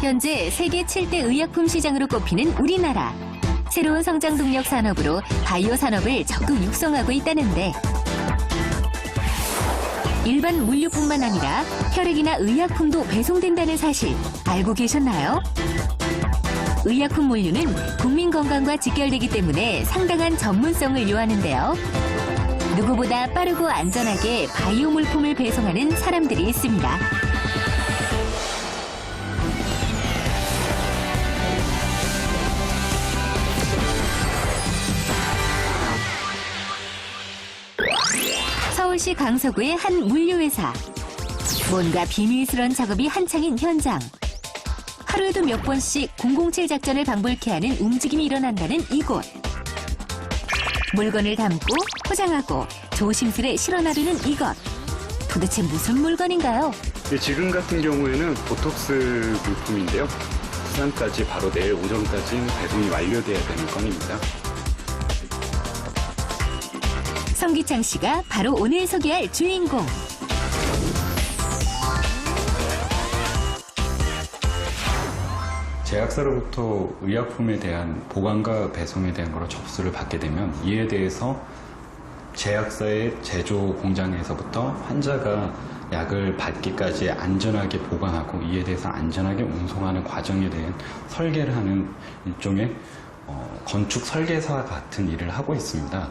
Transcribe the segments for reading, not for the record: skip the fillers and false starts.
현재 세계 7대 의약품 시장으로 꼽히는 우리나라. 새로운 성장 동력 산업으로 바이오 산업을 적극 육성하고 있다는데 일반 물류뿐만 아니라 혈액이나 의약품도 배송된다는 사실 알고 계셨나요? 의약품 물류는 국민 건강과 직결되기 때문에 상당한 전문성을 요하는데요. 누구보다 빠르고 안전하게 바이오 물품을 배송하는 사람들이 있습니다. 서울시 강서구의 한 물류회사. 뭔가 비밀스러운 작업이 한창인 현장. 하루에도 몇 번씩 007 작전을 방불케 하는 움직임이 일어난다는 이곳. 물건을 담고 포장하고 조심스레 실어나르는 이것. 도대체 무슨 물건인가요? 네, 지금 같은 경우에는 보톡스 물품인데요. 부산까지 바로 내일 오전까지 배송이 완료돼야 되는 건입니다. 성기창 씨가 바로 오늘 소개할 주인공. 제약사로부터 의약품에 대한 보관과 배송에 대한 거로 접수를 받게 되면 이에 대해서 제약사의 제조 공장에서부터 환자가 약을 받기까지 안전하게 보관하고 이에 대해서 안전하게 운송하는 과정에 대한 설계를 하는 일종의 건축 설계사 같은 일을 하고 있습니다.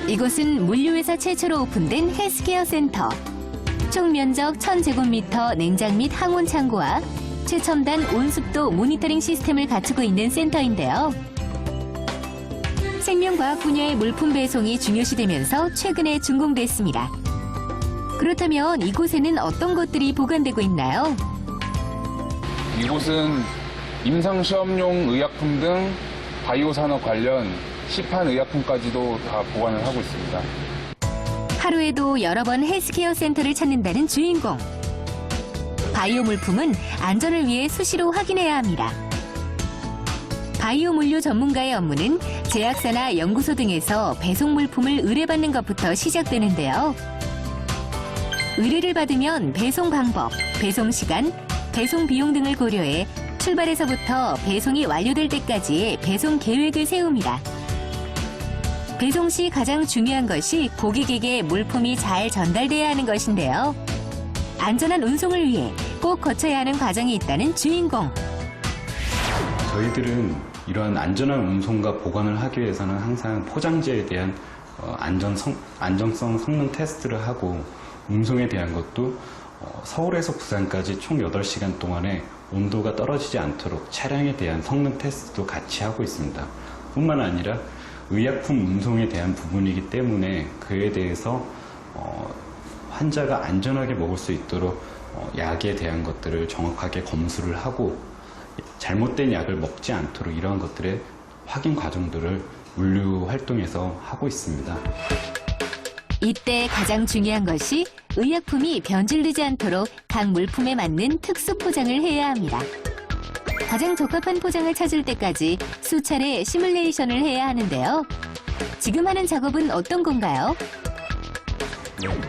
이곳은 물류회사 최초로 오픈된 헬스케어 센터. 총 면적 1000제곱미터 냉장 및 항온 창고와 최첨단 온습도 모니터링 시스템을 갖추고 있는 센터인데요. 생명과학 분야의 물품 배송이 중요시되면서 최근에 준공됐습니다. 그렇다면 이곳에는 어떤 것들이 보관되고 있나요? 이곳은 임상시험용 의약품 등 바이오 산업 관련 시판 의약품까지도 다 보관을 하고 있습니다. 하루에도 여러 번 헬스케어 센터를 찾는다는 주인공. 바이오 물품은 안전을 위해 수시로 확인해야 합니다. 바이오 물류 전문가의 업무는 제약사나 연구소 등에서 배송 물품을 의뢰받는 것부터 시작되는데요. 의뢰를 받으면 배송 방법, 배송 시간, 배송 비용 등을 고려해 출발에서부터 배송이 완료될 때까지의 배송 계획을 세웁니다. 배송 시 가장 중요한 것이 고객에게 물품이 잘 전달돼야 하는 것인데요. 안전한 운송을 위해 꼭 거쳐야 하는 과정이 있다는 주인공. 저희들은 이러한 안전한 운송과 보관을 하기 위해서는 항상 포장재에 대한 안정성 성능 테스트를 하고 운송에 대한 것도 서울에서 부산까지 총 8시간 동안에 온도가 떨어지지 않도록 차량에 대한 성능 테스트도 같이 하고 있습니다. 뿐만 아니라 의약품 운송에 대한 부분이기 때문에 그에 대해서 환자가 안전하게 먹을 수 있도록 약에 대한 것들을 정확하게 검수를 하고 잘못된 약을 먹지 않도록 이러한 것들의 확인 과정들을 물류 활동에서 하고 있습니다. 이때 가장 중요한 것이 의약품이 변질되지 않도록 각 물품에 맞는 특수 포장을 해야 합니다. 가장 적합한 포장을 찾을 때까지 수차례 시뮬레이션을 해야 하는데요. 지금 하는 작업은 어떤 건가요?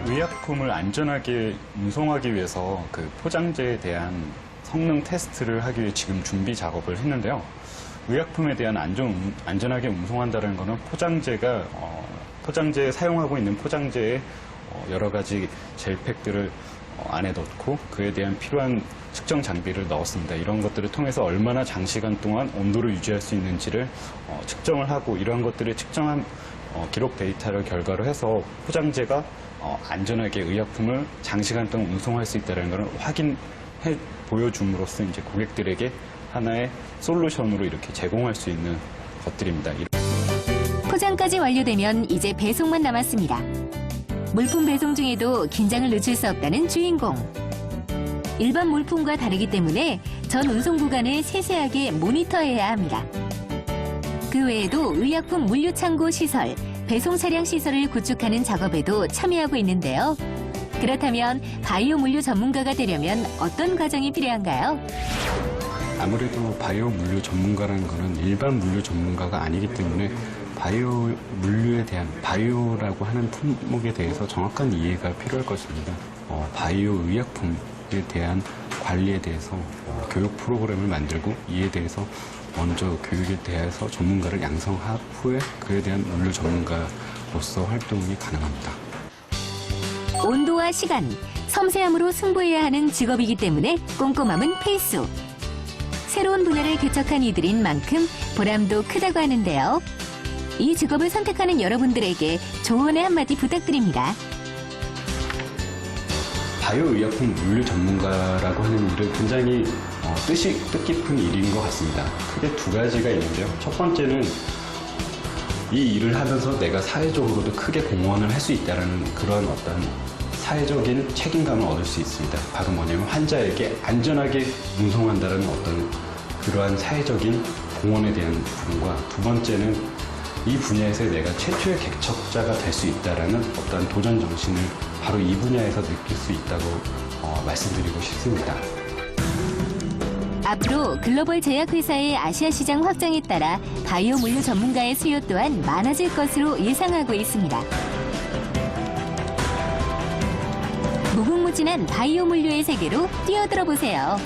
의약품을 안전하게 운송하기 위해서 그 포장재에 대한 성능 테스트를 하기 위해 지금 준비 작업을 했는데요. 의약품에 대한 안전하게 운송한다는 것은 포장재에 사용하고 있는 포장재에 여러 가지 젤팩들을 안에 넣고 그에 대한 필요한 측정 장비를 넣었습니다. 이런 것들을 통해서 얼마나 장시간 동안 온도를 유지할 수 있는지를 측정을 하고 이러한 것들을 측정한 기록 데이터를 결과로 해서 포장재가 안전하게 의약품을 장시간 동안 운송할 수 있다는 것을 확인해 보여줌으로써 이제 고객들에게 하나의 솔루션으로 이렇게 제공할 수 있는 것들입니다. 포장까지 완료되면 이제 배송만 남았습니다. 물품 배송 중에도 긴장을 늦출 수 없다는 주인공. 일반 물품과 다르기 때문에 전 운송 구간을 세세하게 모니터해야 합니다. 그 외에도 의약품 물류 창고 시설, 배송 차량 시설을 구축하는 작업에도 참여하고 있는데요. 그렇다면 바이오 물류 전문가가 되려면 어떤 과정이 필요한가요? 아무래도 바이오 물류 전문가라는 것은 일반 물류 전문가가 아니기 때문에 바이오 물류에 대한 바이오라고 하는 품목에 대해서 정확한 이해가 필요할 것입니다. 바이오 의약품 물류에 대한 관리에 대해서 교육 프로그램을 만들고 이에 대해서 먼저 교육에 대해서 전문가를 양성한 후에 그에 대한 물류 전문가로서 활동이 가능합니다. 온도와 시간, 섬세함으로 승부해야 하는 직업이기 때문에 꼼꼼함은 필수. 새로운 분야를 개척한 이들인 만큼 보람도 크다고 하는데요. 이 직업을 선택하는 여러분들에게 조언의 한마디 부탁드립니다. 바이오의약품 물류 전문가라고 하는 일은 굉장히 뜻깊은 일인 것 같습니다. 크게 두 가지가 있는데요. 첫 번째는 이 일을 하면서 내가 사회적으로도 크게 공헌을 할 수 있다는 그런 어떤 사회적인 책임감을 얻을 수 있습니다. 바로 뭐냐면 환자에게 안전하게 운송한다는 어떤 그러한 사회적인 공헌에 대한 부분과 두 번째는 이 분야에서 내가 최초의 개척자가 될 수 있다는 어떤 도전 정신을 바로 이 분야에서 느낄 수 있다고 말씀드리고 싶습니다. 앞으로 글로벌 제약회사의 아시아 시장 확장에 따라 바이오 물류 전문가의 수요 또한 많아질 것으로 예상하고 있습니다. 무궁무진한 바이오 물류의 세계로 뛰어들어 보세요.